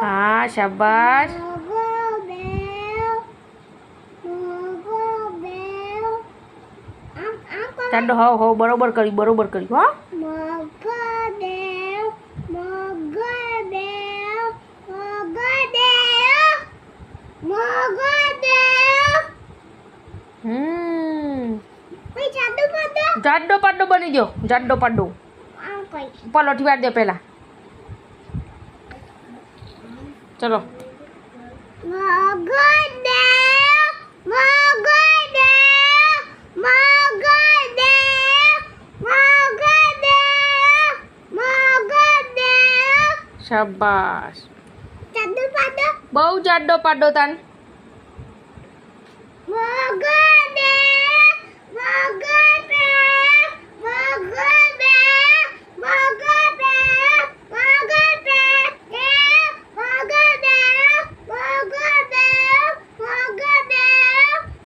हाँ शाबाश ચાંદો હો બરોબર કર્યું હો જાડો પાડો બની ગયો જાડો પાડો પલોઠી વાર દે પેલા ચલો શાબાશ બહુ જાડો પાડો તાન Magade!